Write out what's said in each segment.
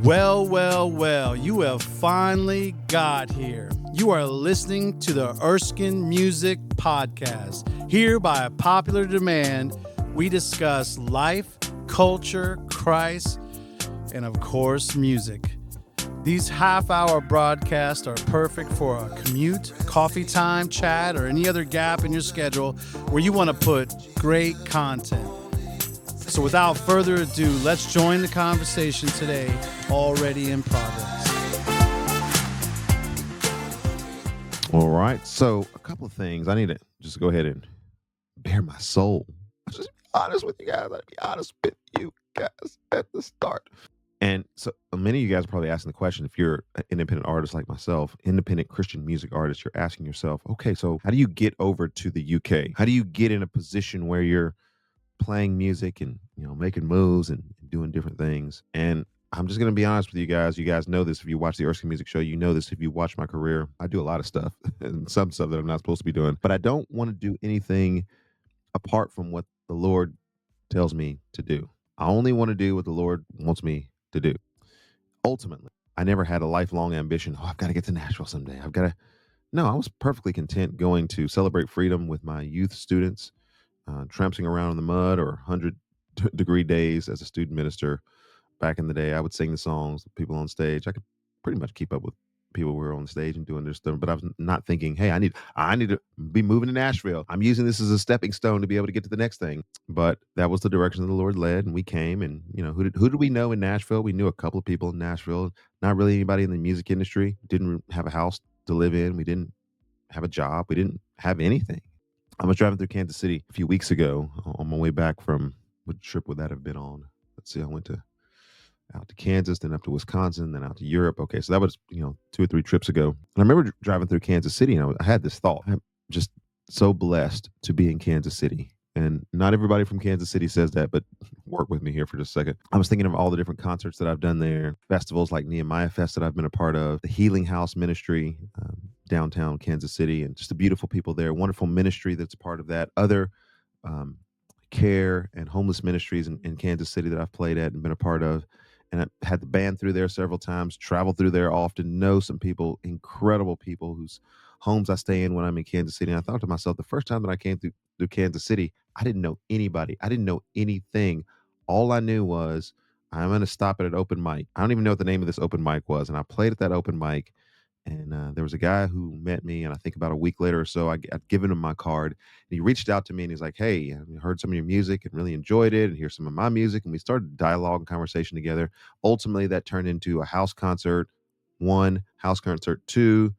Well, well, well, you have finally got here. You are listening to the Erskine Music Podcast. Here, by popular demand, we discuss life, culture, Christ, and of course, music. These half-hour broadcasts are perfect for a commute, coffee time, chat, or any other gap in your schedule where you want to put great content. So without further ado, let's join the conversation today, already in progress. All right. So a couple of things. I need to just go ahead and bare my soul. I'll just be honest with you guys. I'll be honest with you guys at the start. And so many of you guys are probably asking the question, if you're an independent artist like myself, independent Christian music artist, you're asking yourself, okay, so how do you get over to the UK? How do you get in a position where you're playing music and making moves and doing different things? And I'm just going to be honest with you guys. You guys know this if you watch the Erskine Music Show. You know this if you watch my career. I do a lot of stuff and some stuff that I'm not supposed to be doing. But I don't want to do anything apart from what the Lord tells me to do. I only want to do what the Lord wants me to do. Ultimately, I never had a lifelong ambition. Oh, I've got to get to Nashville someday. No, I was perfectly content going to celebrate freedom with my youth students, tramping around in the mud, or 100-degree days as a student minister. Back in the day, I would sing the songs, people on stage. I could pretty much keep up with people who were on stage and doing their stuff, but I was not thinking, hey, I need to be moving to Nashville. I'm using this as a stepping stone to be able to get to the next thing. But that was the direction that the Lord led, and we came. And who did we know in Nashville? We knew a couple of people in Nashville. Not really anybody in the music industry. Didn't have a house to live in. We didn't have a job. We didn't have anything. I was driving through Kansas City a few weeks ago on my way back from, what trip would that have been on? Let's see, I went out to Kansas, then up to Wisconsin, then out to Europe. Okay, so that was 2 or 3 trips ago. And I remember driving through Kansas City, and I had this thought. I'm just so blessed to be in Kansas City. And not everybody from Kansas City says that, but work with me here for just a second. I was thinking of all the different concerts that I've done there, festivals like Nehemiah Fest that I've been a part of, the Healing House Ministry, downtown Kansas City, and just the beautiful people there, wonderful ministry that's a part of that, other care and homeless ministries in Kansas City that I've played at and been a part of. And I had the band through there several times, traveled through there often, know some people, incredible people whose homes I stay in when I'm in Kansas City. And I thought to myself, the first time that I came through Kansas City, I didn't know anybody. I didn't know anything. All I knew was I'm going to stop at an open mic. I don't even know what the name of this open mic was. And I played at that open mic. And there was a guy who met me, and I think about a week later or so, I'd given him my card. And he reached out to me, and he's like, hey, I heard some of your music and really enjoyed it, and here's some of my music. And we started dialogue and conversation together. Ultimately, that turned into a house concert 1, house concert 2.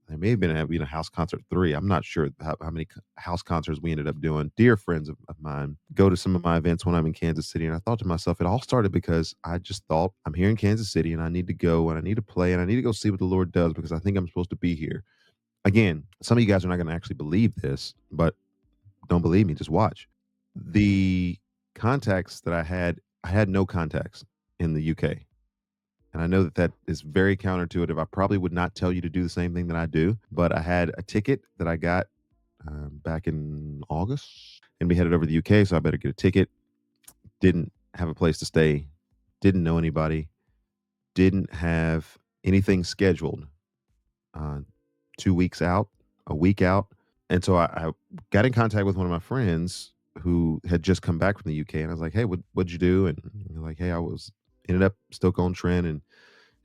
There may have been a house concert 3. I'm not sure how many house concerts we ended up doing. Dear friends of mine go to some of my events when I'm in Kansas City. And I thought to myself, it all started because I just thought, I'm here in Kansas City and I need to go and I need to play and I need to go see what the Lord does because I think I'm supposed to be here. Again, some of you guys are not going to actually believe this, but don't believe me, just watch. The contacts that I had no contacts in the UK. And I know that is very counterintuitive. I probably would not tell you to do the same thing that I do, but I had a ticket that I got back in August, and we headed over to the UK, so I better get a ticket. Didn't have a place to stay, didn't know anybody, didn't have anything scheduled 2 weeks out, a week out. And so I got in contact with one of my friends who had just come back from the UK, and I was like, hey, what'd you do? And like, hey, ended up Stoke-on-Trent. And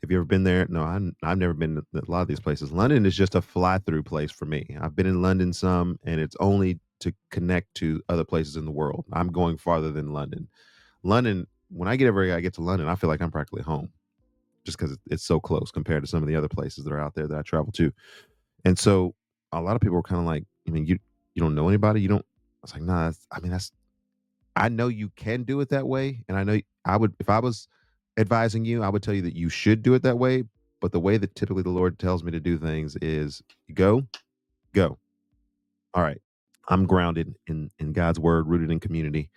have you ever been there? No, I've never been to a lot of these places. London is just a fly-through place for me. I've been in London some, and it's only to connect to other places in the world. I'm going farther than London. London, when I get to London, I feel like I'm practically home just because it's so close compared to some of the other places that are out there that I travel to. And so a lot of people were kind of like, I mean, you don't know anybody? You don't? I was like, nah, I know you can do it that way. And I know I would, if I was advising you, I would tell you that you should do it that way. But the way that typically the Lord tells me to do things is go. All right. I'm grounded in God's word, rooted in community.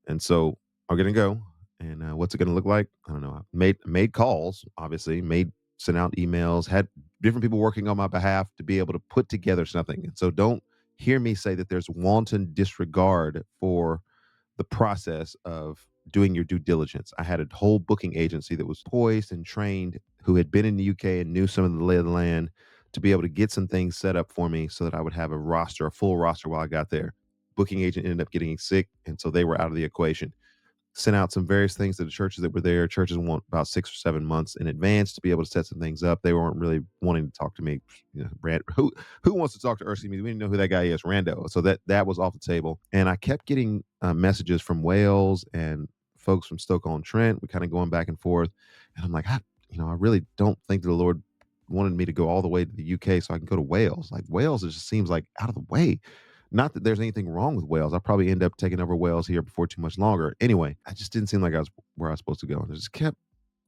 And so I'm going to go. And what's it going to look like? I don't know. I made calls, obviously, sent out emails, had different people working on my behalf to be able to put together something. And so don't hear me say that there's wanton disregard for the process of doing your due diligence. I had a whole booking agency that was poised and trained, who had been in the UK and knew some of the lay of the land, to be able to get some things set up for me so that I would have a roster, a full roster while I got there. Booking agent ended up getting sick, and so they were out of the equation. Sent out some various things to the churches that were there. Churches want about 6 or 7 months in advance to be able to set some things up. They weren't really wanting to talk to me. Who wants to talk to Ursula? We didn't know who that guy is, Rando. So that was off the table. And I kept getting messages from Wales and folks from Stoke-on-Trent. We kind of going back and forth. And I'm like, I really don't think the Lord wanted me to go all the way to the UK so I can go to Wales. Like Wales, it just seems like out of the way. Not that there's anything wrong with Wales. I'll probably end up taking over Wales here before too much longer. Anyway, I just didn't seem like I was where I was supposed to go. And I just kept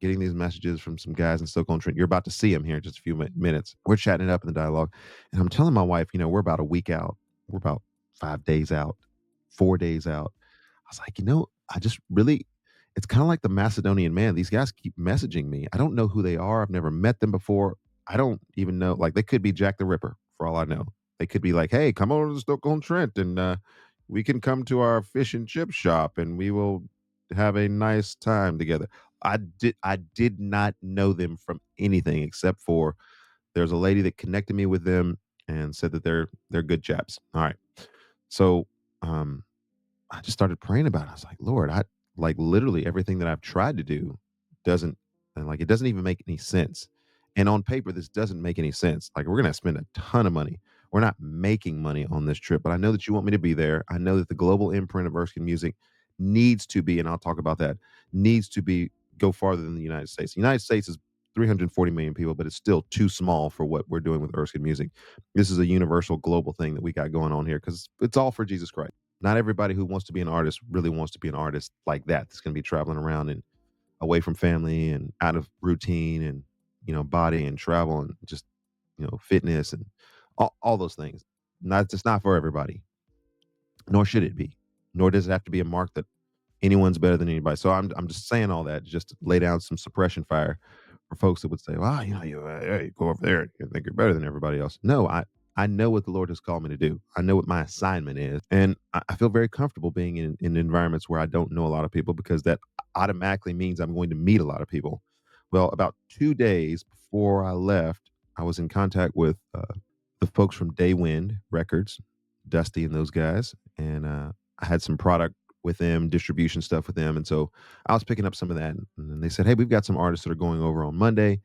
getting these messages from some guys in Stoke-on-Trent. You're about to see them here in just a few minutes. We're chatting it up in the dialogue. And I'm telling my wife, we're about a week out. We're about 5 days out, 4 days out. I was like, I just really, it's kind of like the Macedonian man. These guys keep messaging me. I don't know who they are. I've never met them before. I don't even know. Like, they could be Jack the Ripper for all I know. They could be like, hey, come over to Stoke-on-Trent and we can come to our fish and chip shop and we will have a nice time together. I did not know them from anything except for there's a lady that connected me with them and said that they're good chaps. All right. So um I just started praying about it. I was like, Lord, I like literally everything that I've tried to do doesn't, and like it doesn't even make any sense. And on paper, this doesn't make any sense. Like we're gonna spend a ton of money. We're not making money on this trip, but I know that you want me to be there. I know that the global imprint of Erskine music needs to be, and I'll talk about that, needs to be go farther than the United States. The United States is 340 million people, but it's still too small for what we're doing with Erskine music. This is a universal global thing that we got going on here because it's all for Jesus Christ. Not everybody who wants to be an artist really wants to be an artist like that. That's going to be traveling around and away from family and out of routine and body and travel and just fitness and all those things. Not It's not for everybody, nor should it be, nor does it have to be a mark that anyone's better than anybody. So I'm just saying all that just to lay down some suppression fire for folks that would say, "Well, you go over there, you think you're better than everybody else." No, I know what the Lord has called me to do. I know what my assignment is, and I feel very comfortable being in environments where I don't know a lot of people because that automatically means I'm going to meet a lot of people. Well, about 2 days before I left, I was in contact with the folks from Day Wind Records, Dusty and those guys, and I had some product with them, distribution stuff with them, and so I was picking up some of that. And then they said, "Hey, we've got some artists that are going over on Monday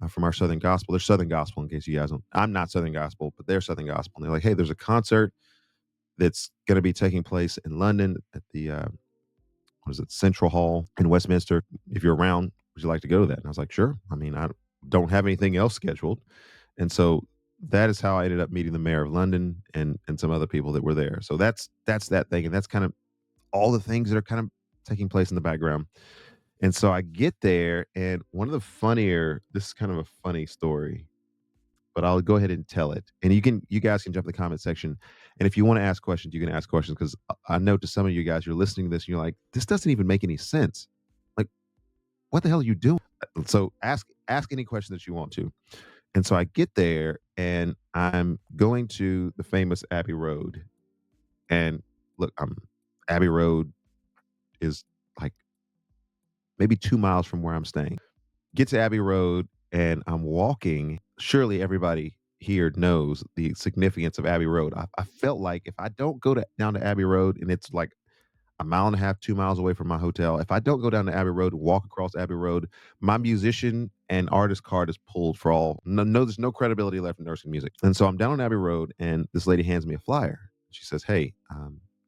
from our Southern Gospel." They're Southern Gospel, in case you guys don't. I'm not Southern Gospel, but they're Southern Gospel. And they're like, "Hey, there's a concert that's going to be taking place in London at the what is it, Central Hall in Westminster. If you're around, would you like to go to that?" And I was like, "Sure." I mean, I don't have anything else scheduled, and so that is how I ended up meeting the mayor of London and some other people that were there. So that's that thing, and that's kind of all the things that are kind of taking place in the background. And so I get there, and one of the funnier, this is kind of a funny story, but I'll go ahead and tell it. And you guys can jump in the comment section. And if you want to ask questions, you can ask questions because I know to some of you guys, you're listening to this and you're like, this doesn't even make any sense. Like, what the hell are you doing? So ask any question that you want to. And so I get there and I'm going to the famous Abbey Road. And look, Abbey Road is like maybe 2 miles from where I'm staying. Get to Abbey Road and I'm walking. Surely everybody here knows the significance of Abbey Road. I felt like if I don't go down to Abbey Road and it's like a mile and a half, 2 miles away from my hotel, if I don't go down to Abbey Road and walk across Abbey Road, my musician and artist card is pulled for all. No, there's no credibility left in nursing music. And so I'm down on Abbey Road and this lady hands me a flyer. She says, "Hey,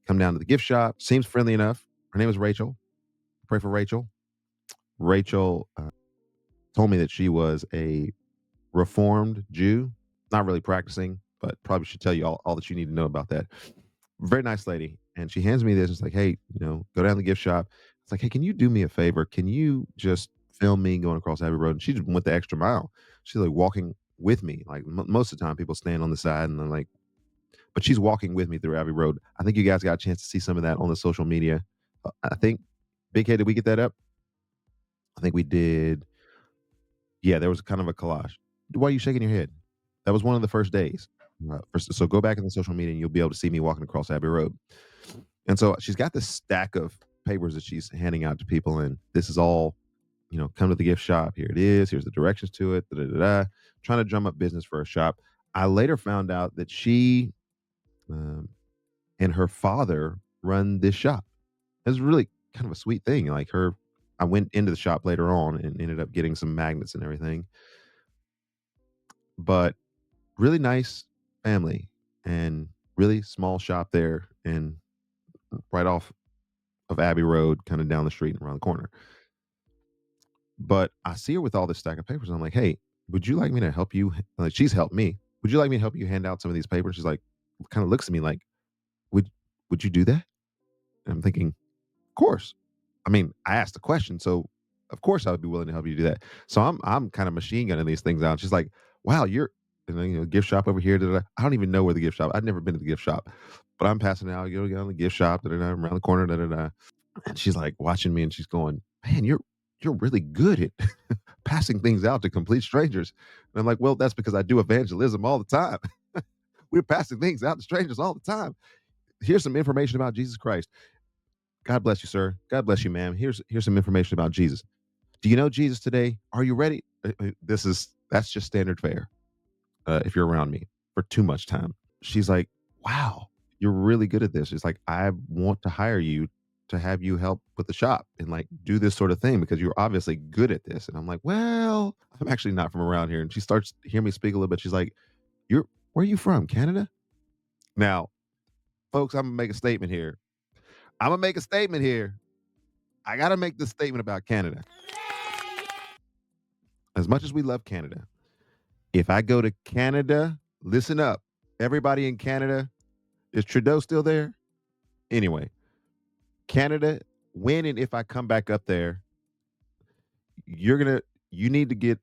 come down to the gift shop." Seems friendly enough. Her name is Rachel. Pray for Rachel. Rachel told me that she was a Reformed Jew, not really practicing, but probably should tell you all that you need to know about that. Very nice lady. And she hands me this. It's like, "Hey, go down to the gift shop." It's like, "Hey, can you do me a favor? Can you just film me going across Abbey Road?" And she just went the extra mile. She's like walking with me. Like most of the time, people stand on the side and then like, but she's walking with me through Abbey Road. I think you guys got a chance to see some of that on the social media. I think, Big Head, did we get that up? I think we did. Yeah, there was kind of a collage. Why are you shaking your head? That was one of the first days. So go back in the social media and you'll be able to see me walking across Abbey Road. And so she's got this stack of papers that she's handing out to people, and this is all, come to the gift shop. Here it is. Here's the directions to it. Da, da, da, da, trying to drum up business for a shop. I later found out that she um, and her father run this shop. It was really kind of a sweet thing. I went into the shop later on and ended up getting some magnets and everything. But really nice family and really small shop there, and right off of Abbey Road, kind of down the street and around the corner. But I see her with all this stack of papers. And I'm like, hey, would you like me to help you? Like, she's helped me. Would you like me to help you hand out some of these papers? She's like, kind of looks at me like, would would you do that? And I'm thinking, of course. I mean, I asked the question, so of course I would be willing to help you do that. So I'm kind of machine gunning these things out. She's like, wow, you're, and then, gift shop over here. Da, da, da. I don't even know where the gift shop. I've never been to the gift shop, but I'm passing out. Go on the gift shop. Da, da, da, around the corner. Da, da, da. And she's like watching me, and she's going, man, you're really good at passing things out to complete strangers. And I'm like, well, that's because I do evangelism all the time. We're passing things out to strangers all the time. Here's some information about Jesus Christ. God bless you, sir. God bless you, ma'am. Here's some information about Jesus. Do you know Jesus today? Are you ready? That's just standard fare. If you're around me for too much time. She's like, wow, you're really good at this. It's like, I want to hire you to have you help with the shop and like do this sort of thing because you're obviously good at this. And I'm like, well, I'm actually not from around here. And she starts to hear me speak a little bit. She's like, where are you from? Canada? Now, folks, I'm gonna make a statement here. I'm gonna make a statement here. I gotta make this statement about Canada. As much as we love Canada, if I go to Canada, listen up. Everybody in Canada, is Trudeau still there? Anyway, Canada, when and if I come back up there, you need to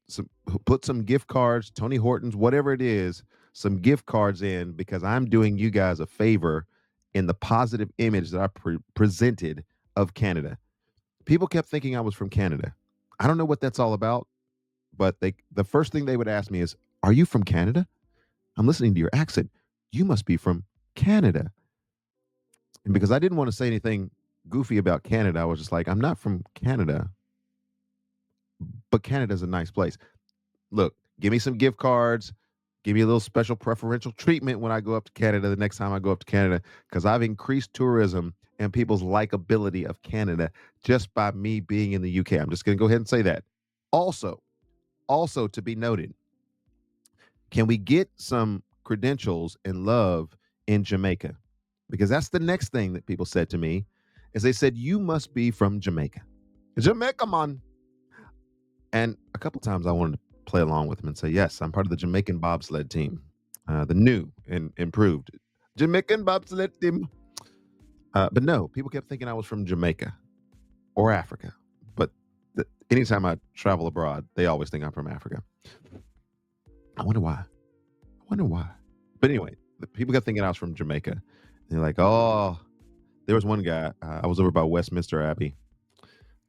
put some gift cards, Tony Hortons, whatever it is, some gift cards in because I'm doing you guys a favor in the positive image that I presented of Canada. People kept thinking I was from Canada. I don't know what that's all about, but the first thing they would ask me is, "Are you from Canada? I'm listening to your accent. You must be from Canada." And because I didn't want to say anything goofy about Canada, I was just like, "I'm not from Canada, but Canada's a nice place. Look, give me some gift cards. Give me a little special preferential treatment when I go up to Canada the next time I go up to Canada, because I've increased tourism and people's likability of Canada just by me being in the UK. I'm just going to go ahead and say that. Also to be noted, can we get some credentials and love in Jamaica? Because that's the next thing that people said to me is they said, you must be from Jamaica. Jamaica, man. And a couple times I wanted to play along with them and say, yes, I'm part of the Jamaican bobsled team, the new and improved Jamaican bobsled team. But no, people kept thinking I was from Jamaica or Africa. But anytime I travel abroad, they always think I'm from Africa. I wonder why. But anyway, the people kept thinking I was from Jamaica. And they're like, oh, there was one guy. I was over by Westminster Abbey,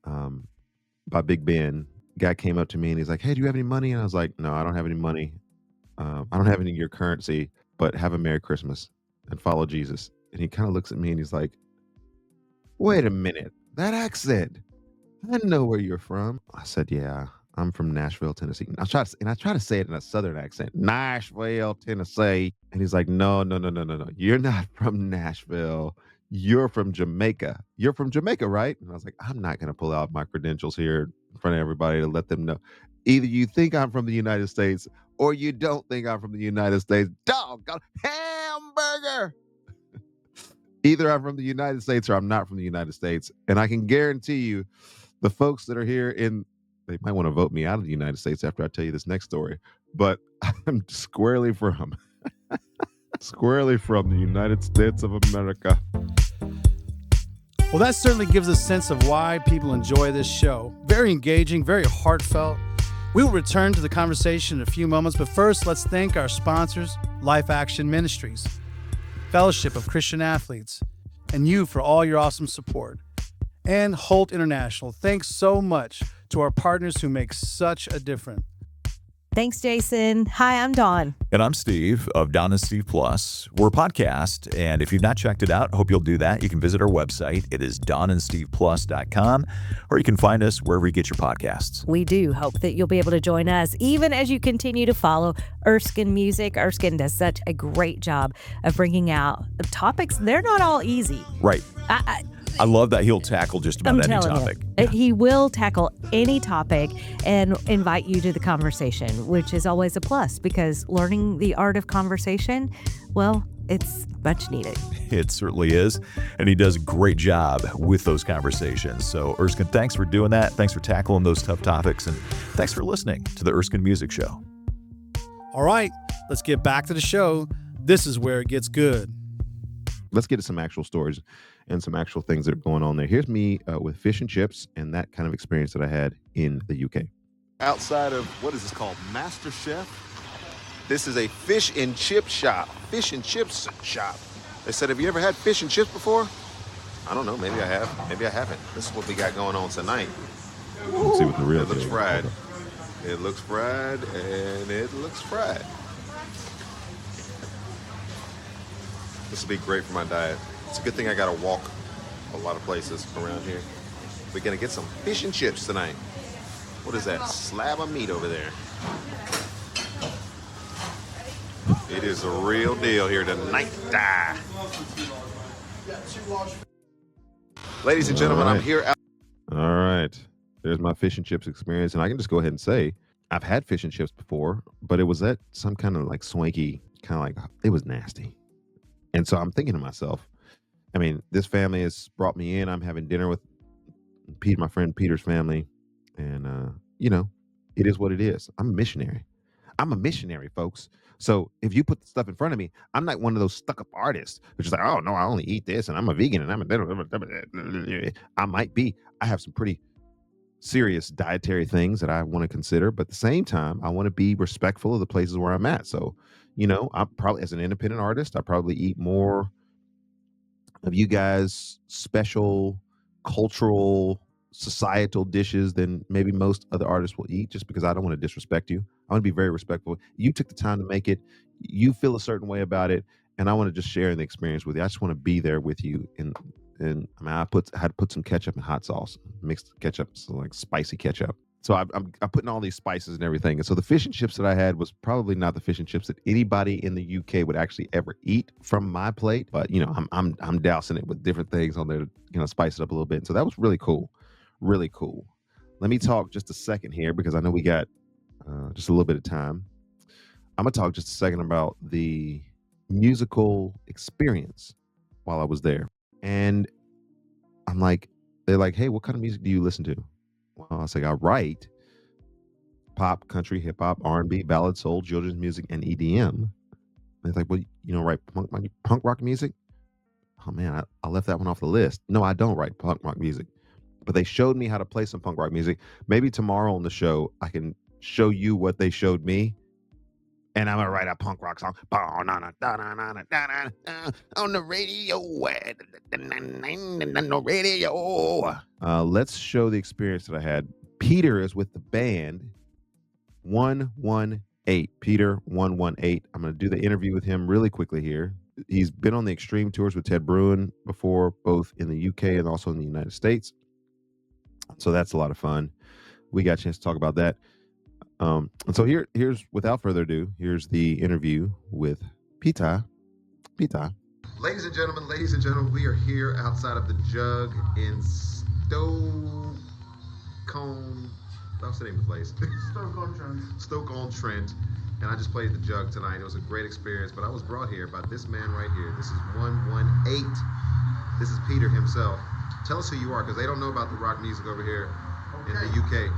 by Big Ben. Guy came up to me and he's like, hey, do you have any money? And I was like, no, I don't have any money. I don't have any of your currency, but have a Merry Christmas and follow Jesus. And he kind of looks at me and he's like, wait a minute, that accent, I know where you're from. I said, yeah, I'm from Nashville, Tennessee. And I try to say it in a Southern accent, Nashville, Tennessee. And he's like, no. You're not from Nashville. You're from Jamaica. You're from Jamaica, right? And I was like, I'm not going to pull out my credentials here in front of everybody to let them know. Either you think I'm from the United States or you don't think I'm from the United States. Doggone hamburger. Either I'm from the United States or I'm not from the United States. And I can guarantee you the folks that are here they might want to vote me out of the United States after I tell you this next story, but I'm squarely from the United States of America. Well, that certainly gives a sense of why people enjoy this show. Very engaging, very heartfelt. We will return to the conversation in a few moments, but first, let's thank our sponsors, Life Action Ministries, Fellowship of Christian Athletes, and you for all your awesome support. And Holt International. Thanks so much to our partners who make such a difference. Thanks, Jason. Hi, I'm Dawn. And I'm Steve of Don and Steve Plus. We're a podcast, and if you've not checked it out, I hope you'll do that. You can visit our website. It is donandsteveplus.com, or you can find us wherever you get your podcasts. We do hope that you'll be able to join us, even as you continue to follow Erskine Music. Erskine does such a great job of bringing out topics. They're not all easy. Right. I love that he'll tackle just about any topic. He will tackle any topic and invite you to the conversation, which is always a plus because learning the art of conversation, well, it's much needed. It certainly is. And he does a great job with those conversations. So, Erskine, thanks for doing that. Thanks for tackling those tough topics. And thanks for listening to the Erskine Music Show. All right, let's get back to the show. This is where it gets good. Let's get to some actual stories and some actual things that are going on there. Here's me with fish and chips and that kind of experience that I had in the UK. Outside of, what is this called, Master Chef? This is a fish and chip shop. Fish and chips shop. They said, have you ever had fish and chips before? I don't know, maybe I have, maybe I haven't. This is what we got going on tonight. Let's see what the real It looks deal is. fried. It looks fried, and it looks fried. This will be great for my diet. It's a good thing I gotta walk a lot of places around here. We're gonna get some fish and chips tonight. What is that slab of meat over there? It is a real deal here tonight. Ladies and gentlemen, I'm here out. All right. There's my fish and chips experience. And I can just go ahead and say, I've had fish and chips before, but it was at some kind of like swanky, kind of like, it was nasty. And so I'm thinking to myself, I mean, this family has brought me in. I'm having dinner with Pete, my friend Peter's family. And, you know, it is what it is. I'm a missionary. I'm a missionary, folks. So if you put the stuff in front of me, I'm not one of those stuck-up artists, which is like, oh, no, I only eat this, and I'm a vegan, and I'm a... I might be. I have some pretty serious dietary things that I want to consider, but at the same time, I want to be respectful of the places where I'm at. So, you know, I probably, as an independent artist, I probably eat more of you guys' special cultural societal dishes than maybe most other artists will eat, just because I don't want to disrespect you. I want to be very respectful. You took the time to make it. You feel a certain way about it, and I want to just share the experience with you. I just want to be there with you. And I mean, I had to put some ketchup and hot sauce, mixed ketchup, so like spicy ketchup. So I'm putting all these spices and everything. And so the fish and chips that I had was probably not the fish and chips that anybody in the UK would actually ever eat from my plate. But you know, I'm dousing it with different things on there to, you know, spice it up a little bit. And so that was really cool. Really cool. Let me talk just a second here because I know we got just a little bit of time. I'm gonna talk just a second about the musical experience while I was there. And I'm like, they're like, hey, what kind of music do you listen to? Well, I was like, I write pop, country, hip hop, R&B, ballad, soul, children's music, and EDM. They're like, well, you don't write punk rock music? Oh man, I left that one off the list. No, I don't write punk rock music. But they showed me how to play some punk rock music. Maybe tomorrow on the show, I can show you what they showed me. And I'm going to write a punk rock song. On the radio. On the radio. Let's show the experience that I had. Peter is with the band 118. Peter 118. I'm going to do the interview with him really quickly here. He's been on the Extreme Tours with Ted Bruin before, both in the UK and also in the United States. So that's a lot of fun. We got a chance to talk about that. And so here's without further ado, here's the interview with Peter. Ladies and gentlemen, we are here outside of the Jug in what's the name of the place? Stoke-on-Trent. And I just played the Jug tonight. It was a great experience, but I was brought here by this man right here. This is 118. This is Peter himself. Tell us who you are, because they don't know about the rock music over here in the UK.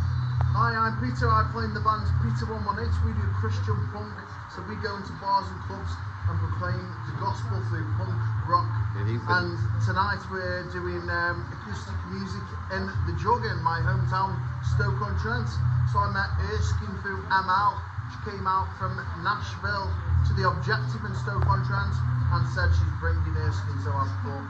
Hi, I'm Peter. I play in the band Peter 118. We do Christian punk, so we go into bars and clubs and proclaim the gospel through punk rock. And tonight we're doing acoustic music in the Jug in my hometown, Stoke-on-Trent. So I met Erskine through Amal. She came out from Nashville to the Objective in Stoke-on-Trent and said she's bringing Erskine. So I thought,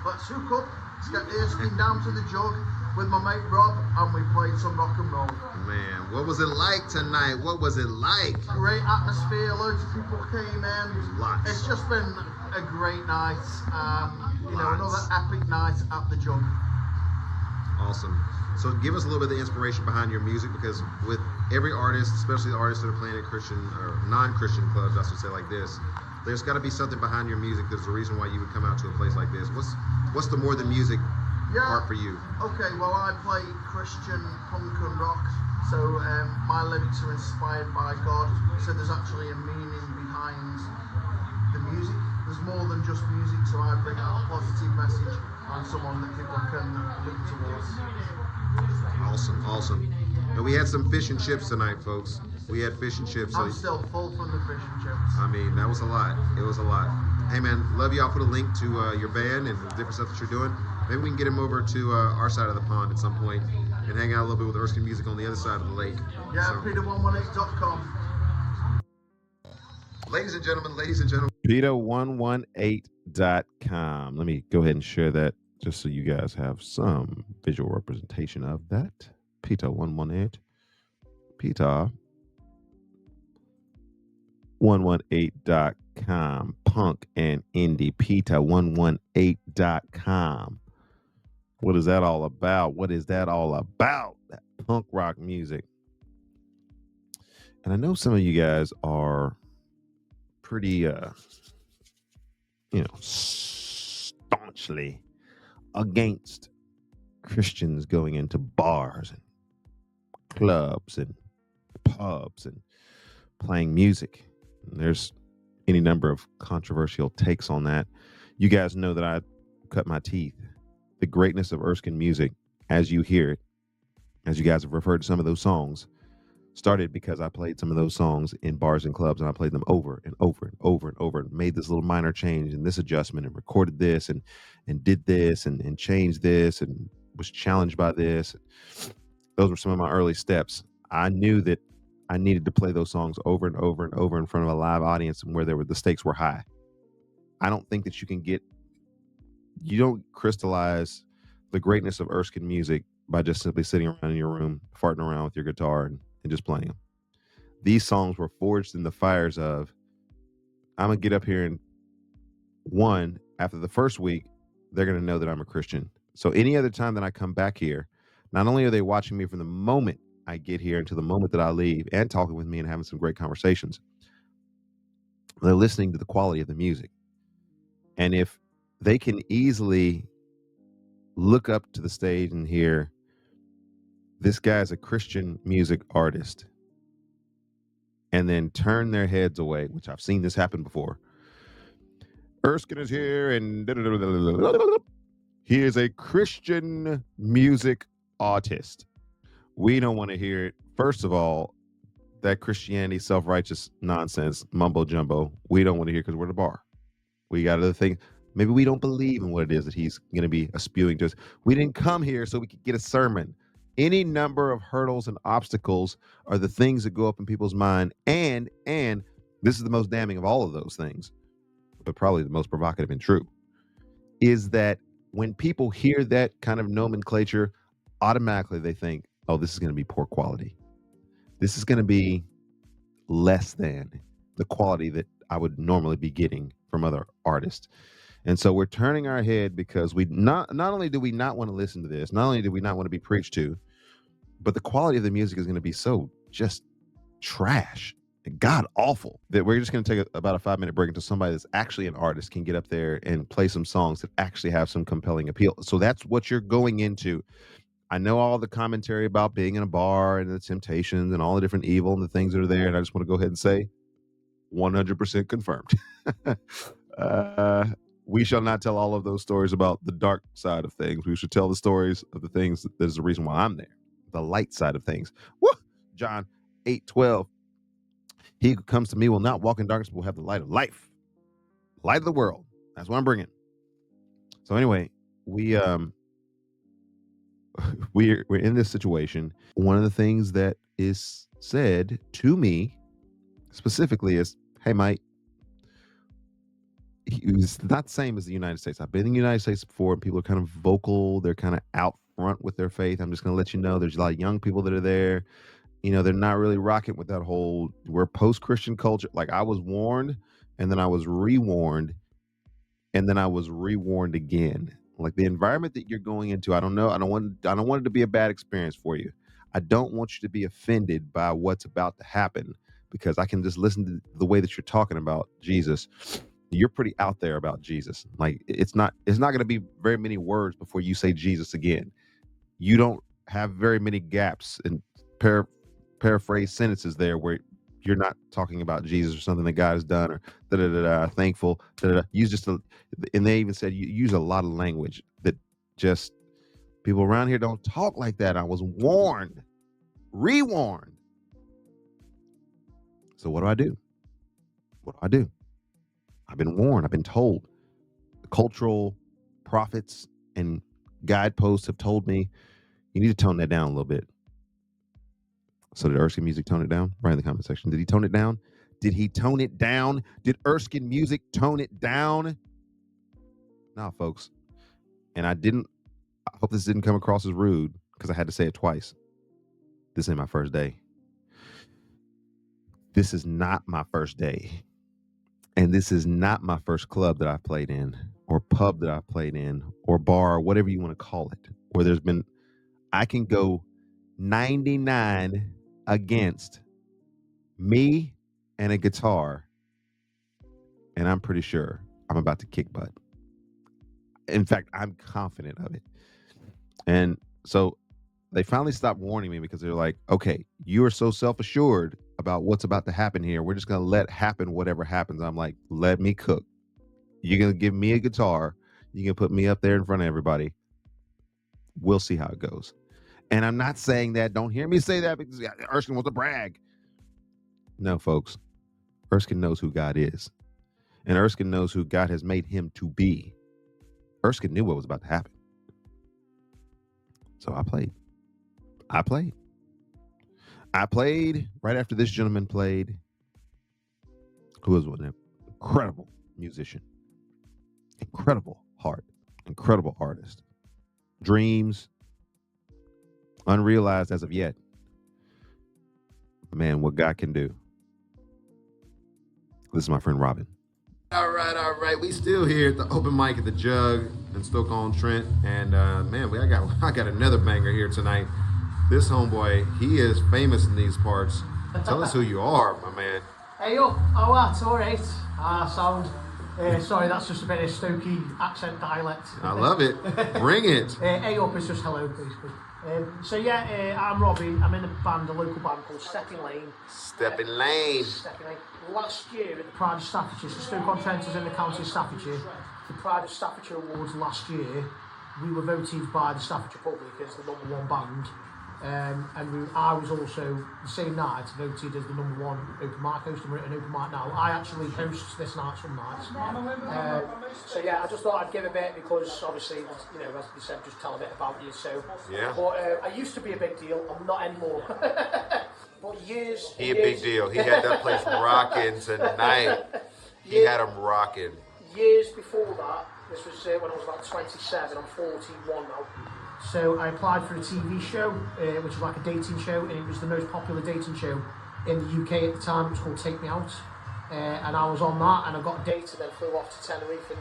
let's hook up. Let's get Erskine down to the Jug with my mate Rob, and we played some rock and roll. Man, what was it like tonight? What was it like? Great atmosphere, loads of people came in. Lots. It's just been a great night. Another epic night at the Jug. Awesome. So give us a little bit of the inspiration behind your music, because with every artist, especially the artists that are playing at Christian or non-Christian clubs, I should say, like this, there's got to be something behind your music. There's a reason why you would come out to a place like this. What's the more than music part for you? Okay, well, I play Christian punk and rock, so my lyrics are inspired by God, so there's actually a meaning behind the music. There's more than just music, so I bring out a positive message and someone that people can look towards. Awesome. And we had some fish and chips tonight, folks. We had fish and chips. I'm still full from the fish and chips. I mean, that was a lot. It was a lot. Hey, man, love you. I'll put a link to your band and the different stuff that you're doing. Maybe we can get him over to our side of the pond at some point and hang out a little bit with Erskine Music on the other side of the lake. Yeah, Peter118.com. Ladies and gentlemen. Peter118.com. Let me go ahead and share that just so you guys have some visual representation of that. Peter118. Peter118.com. Punk and indie. Peter118.com. What is that all about? That punk rock music. And I know some of you guys are pretty, staunchly against Christians going into bars and clubs and pubs and playing music. And there's any number of controversial takes on that. You guys know that I cut my teeth. The greatness of Erskine music, as you hear it, as you guys have referred to some of those songs, started because I played some of those songs in bars and clubs, and I played them over and over and over and over, and made this little minor change and this adjustment and recorded this and did this and changed this and was challenged by this. Those were some of my early steps. I knew that I needed to play those songs over and over and over in front of a live audience and where the stakes were high. I don't think that you don't crystallize the greatness of Erskine music by just simply sitting around in your room, farting around with your guitar and just playing them. These songs were forged in the fires of, I'm going to get up here and after the first week, they're going to know that I'm a Christian. So any other time that I come back here, not only are they watching me from the moment I get here until the moment that I leave and talking with me and having some great conversations, they're listening to the quality of the music. And if they can easily look up to the stage and hear, this guy's a Christian music artist, and then turn their heads away, which I've seen this happen before. Erskine is here and he is a Christian music artist. We don't want to hear it. First of all, that Christianity, self-righteous nonsense, mumbo jumbo, we don't want to hear, because we're the bar. We got other things. Maybe we don't believe in what it is that he's going to be spewing to us. We didn't come here so we could get a sermon. Any number of hurdles and obstacles are the things that go up in people's mind. And this is the most damning of all of those things, but probably the most provocative and true, is that when people hear that kind of nomenclature, automatically they think, oh, this is going to be poor quality. This is going to be less than the quality that I would normally be getting from other artists. And so we're turning our head because we not only do we not want to listen to this, not only do we not want to be preached to, but the quality of the music is going to be so just trash, god awful, that we're just going to take about a 5-minute break until somebody that's actually an artist can get up there and play some songs that actually have some compelling appeal. So that's what you're going into. I know all the commentary about being in a bar and the temptations and all the different evil and the things that are there. And I just want to go ahead and say 100% confirmed. We shall not tell all of those stories about the dark side of things. We should tell the stories of the things that is the reason why I'm there, the light side of things. Woo! John 8:12. He who comes to me will not walk in darkness, but will have the light of life, light of the world. That's what I'm bringing. So anyway, we're in this situation. One of the things that is said to me specifically is, hey, Mike, it's not the same as the United States. I've been in the United States before, and people are kind of vocal. They're kind of out upfront with their faith. I'm just going to let you know there's a lot of young people that are there. You know, they're not really rocking with that whole, we're post-Christian culture. Like, I was warned, and then I was rewarned, and then I was rewarned again. Like, the environment that you're going into, I don't know. I don't want it to be a bad experience for you. I don't want you to be offended by what's about to happen, because I can just listen to the way that you're talking about Jesus. You're pretty out there about Jesus. Like, it's not going to be very many words before you say Jesus again. You don't have very many gaps in paraphrase sentences there where you're not talking about Jesus or something that God has done, or thankful. Use just and they even said you use a lot of language that just people around here don't talk like that. I was warned, rewarned. So what do I do? What do I do? I've been warned. I've been told. The cultural prophets and guideposts have told me you need to tone that down a little bit. So did Erskine Music tone it down? Write in the comment section. Did he tone it down? Did he tone it down? Did Erskine Music tone it down? Nah, folks. And I hope this didn't come across as rude, because I had to say it twice. This ain't my first day. This is not my first day. And this is not my first club that I've played in, or pub that I've played in, or bar, whatever you want to call it, where I can go 99 against me and a guitar, and I'm pretty sure I'm about to kick butt. In fact, I'm confident of it. And so they finally stopped warning me, because they're like, okay, you are so self-assured about what's about to happen here. We're just going to let happen whatever happens. I'm like, let me cook. You're going to give me a guitar. You can put me up there in front of everybody. We'll see how it goes. And I'm not saying that. Don't hear me say that because Erskine wants to brag. No, folks. Erskine knows who God is. And Erskine knows who God has made him to be. Erskine knew what was about to happen. So I played right after this gentleman played, who was an incredible musician, incredible heart, incredible artist. Dreams unrealized as of yet. Man, what God can do. This is my friend Robin. All right. We still here at the open mic at the Jug in Stoke-on-Trent, and man, I got another banger here tonight. This homeboy, he is famous in these parts. Tell us who you are, my man. Hey up, it's alright. Sound. Sorry, that's just a bit of Stokey accent dialect. I love it. Bring it. Hey up is just hello, basically. I'm Robin. I'm in a local band called Stepping Lane. Stepping Lane. Last year at the Pride of Staffordshire, so Stoke-on-Trent is in the county of Staffordshire. The Pride of Staffordshire Awards last year, we were voted by the Staffordshire public as the #1 band. I was also, the same night, voted as the #1 open mic host, and we're at an open mic now. I actually host this night some nights. I just thought I'd give a bit, because obviously, as you said, just tell a bit about you. So, yeah. But I used to be a big deal, I'm not anymore. But years. He a big deal. He had that place rocking tonight. He had them rocking. Years before that, this was when I was about 27, I'm 41 now. So I applied for a TV show, which was like a dating show, and it was the most popular dating show in the UK at the time. It was called Take Me Out. And I was on that, and I got a date, and then flew off to Tenerife and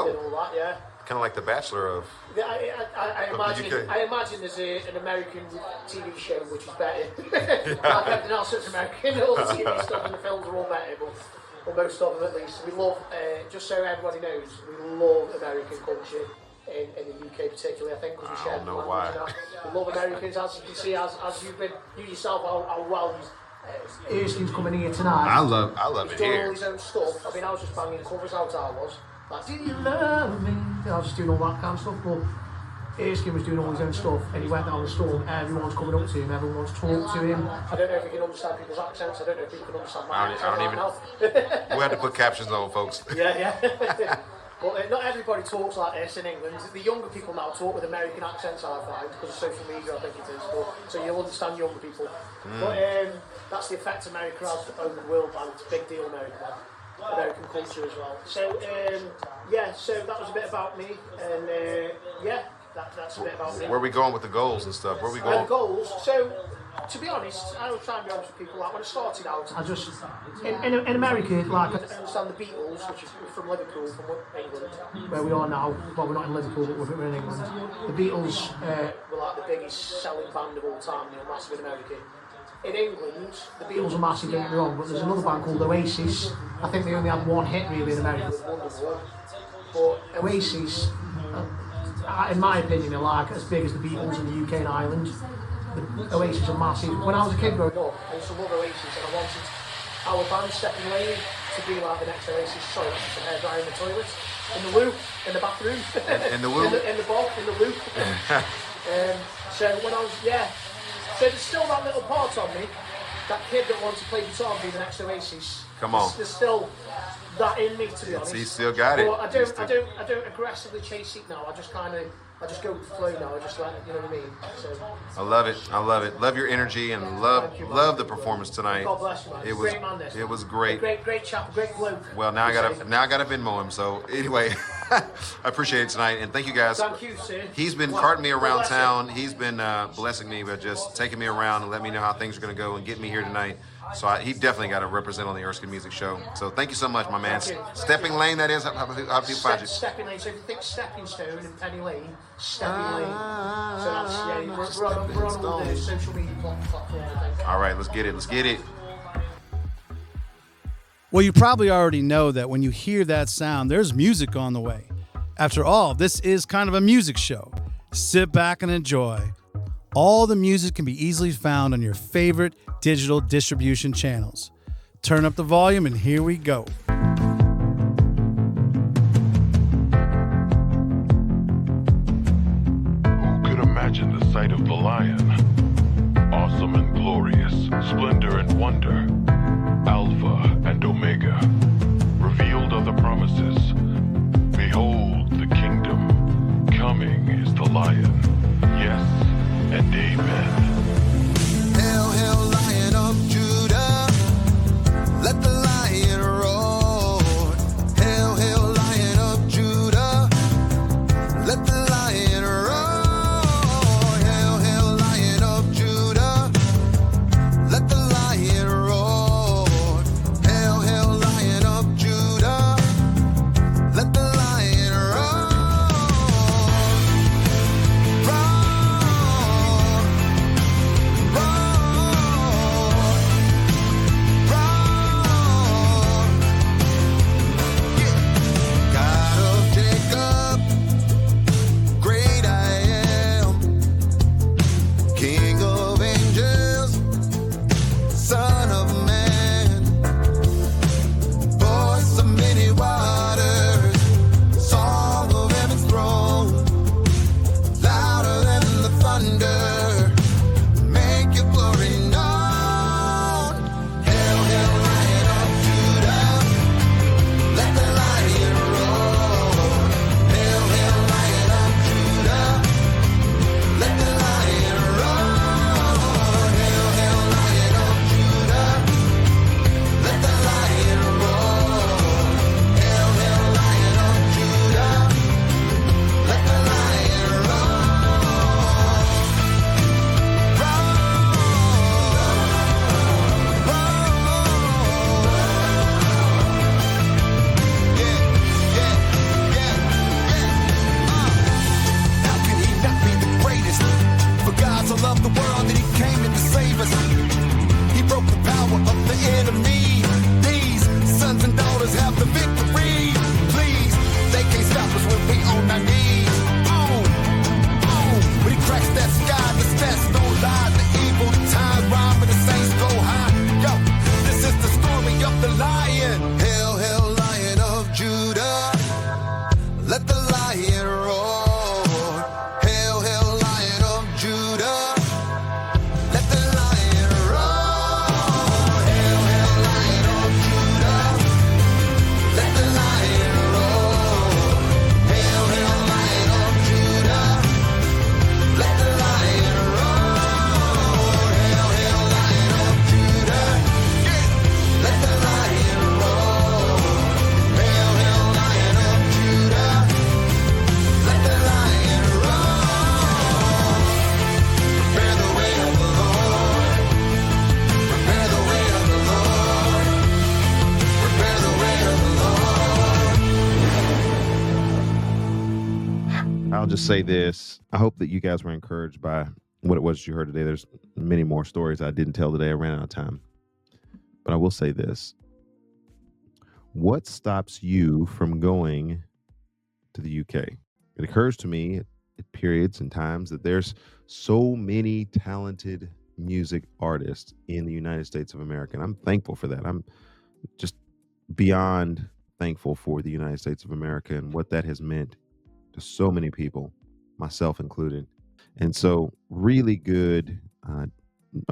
did all that, yeah. Kind of like The Bachelor of... I imagine there's an American TV show which is better. Like everything else that's American, all the TV stuff and the films are all better, but most of them at least. We love, just so everybody knows, we love American culture. In the UK particularly, I think, because we share the language. We love Americans, as you can see, as you've been, you yourself, how well Erskine's coming here tonight. I love it doing here. all his own stuff. I mean, I was just banging covers out, I was. Like, did you love me? I was just doing all that kind of stuff, but Erskine was doing all his own stuff, and he went down the storm. Everyone's coming up to him, everyone wants to talk to him. I don't know if he can understand people's accents, I don't know if he can understand my accent. I don't even. We had to put captions on, folks. Yeah. But not everybody talks like this in England. The younger people now talk with American accents, I find, because of social media, I think it is. So you'll understand younger people. But that's the effect America has over the world, and it's a big deal, American culture as well. So, so that was a bit about me. And, that's a bit about me. Where are we going with the goals and stuff? Where are we going? The goals. So, to be honest, I was trying to be honest with people. Like when I started out, I just in America, like I understand the Beatles, which is from Liverpool, from England, where we are now. Well, we're not in Liverpool, but we're in England. The Beatles were like the biggest selling band of all time. You know, massive in America. In England, the Beatles are massive, don't get me wrong, but there's another band called Oasis. I think they only had one hit really in America with Wonderwall. But Oasis, in my opinion, are like as big as the Beatles in the UK and Ireland. The Oasis are massive. When I was a kid growing up, I used to love Oasis and I wanted our band, Stepping Lane, to be like the next Oasis. Sorry, that's just a hairdryer in the toilet. In the loo, in the bathroom. In the woo? in the bog, in the loop. So when I was, so there's still that little part of me, that kid that wants to play guitar and be the next Oasis. Come on. There's still that in me, to be honest. He still got it. But I don't aggressively chase it now. I just go with the flow now. I just like, you know what I mean. So I love it. Love your energy and love the performance tonight. God bless you, man. It was great man, this. It was great. Great chap, great bloke. Well, now I gotta Venmo him. So anyway, I appreciate it tonight and thank you guys. Thank you, sir. He's been carting me around town. He's been blessing me by just taking me around and letting me know how things are gonna go and get me here tonight. So he definitely got to represent on the Erskine Music Show. So thank you so much, my man. Stepping Lane, that is. How do people find you? Stepping Lane. So if you think Stepping Stone and Penny Lane, Stepping Lane. So that's, we're on all the social media platforms, I think. All right, let's get it. Well, you probably already know that when you hear that sound, there's music on the way. After all, this is kind of a music show. Sit back and enjoy. All the music can be easily found on your favorite digital distribution channels. Turn up the volume and here we go. Who could imagine the sight of the lion? Awesome and glorious, splendor and wonder, Alpha and Omega. Revealed are the promises. Behold the kingdom. Coming is the lion. Yes and amen. Hail, hail, Lion of Judah, let the lion roar. Hail, hail, Lion of Judah, let the lion roar. Hail, hail, Lion of Judah, let the lion roar. Hail, hail, Lion of Judah, let the lion roar. just say this. I hope that you guys were encouraged by what it was you heard today. There's many more stories I didn't tell today. I ran out of time. But I will say this. What stops you from going to the UK? It occurs to me at periods and times that there's so many talented music artists in the United States of America. And I'm thankful for that. I'm just beyond thankful for the United States of America and what that has meant to so many people, myself included. And so really good,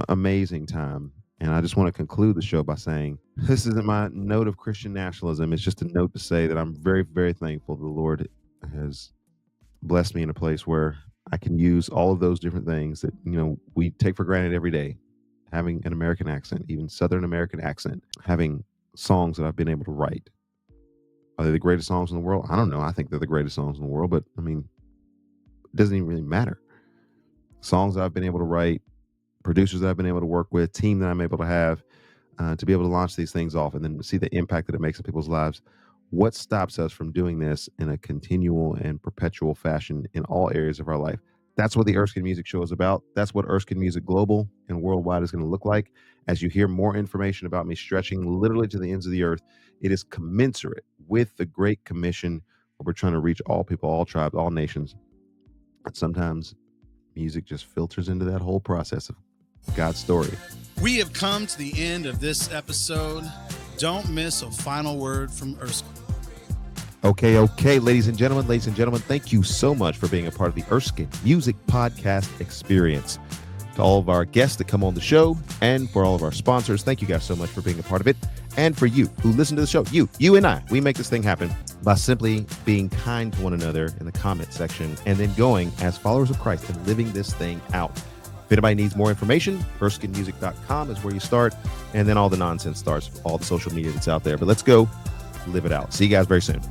amazing time. And I just want to conclude the show by saying this isn't my note of Christian nationalism. It's just a note to say that I'm very, very thankful the Lord has blessed me in a place where I can use all of those different things that, we take for granted every day. Having an American accent, even Southern American accent, having songs that I've been able to write. Are they the greatest songs in the world? I don't know. I think they're the greatest songs in the world, but it doesn't even really matter. Songs that I've been able to write, producers that I've been able to work with, team that I'm able to have, to be able to launch these things off and then see the impact that it makes in people's lives. What stops us from doing this in a continual and perpetual fashion in all areas of our life? That's what the Erskine Music Show is about. That's what Erskine Music Global and worldwide is going to look like. As you hear more information about me stretching literally to the ends of the earth, it is commensurate with the Great Commission, where we're trying to reach all people, all tribes, all nations. And sometimes music just filters into that whole process of God's story. We have come to the end of this episode. Don't miss a final word from Erskine. Okay, ladies and gentlemen, thank you so much for being a part of the Erskine Music Podcast experience. To all of our guests that come on the show and for all of our sponsors, thank you guys so much for being a part of it. And for you who listen to the show, you and I, we make this thing happen by simply being kind to one another in the comment section and then going as followers of Christ and living this thing out. If anybody needs more information, erskinemusic.com is where you start. And then all the nonsense starts, all the social media that's out there. But let's go live it out. See you guys very soon.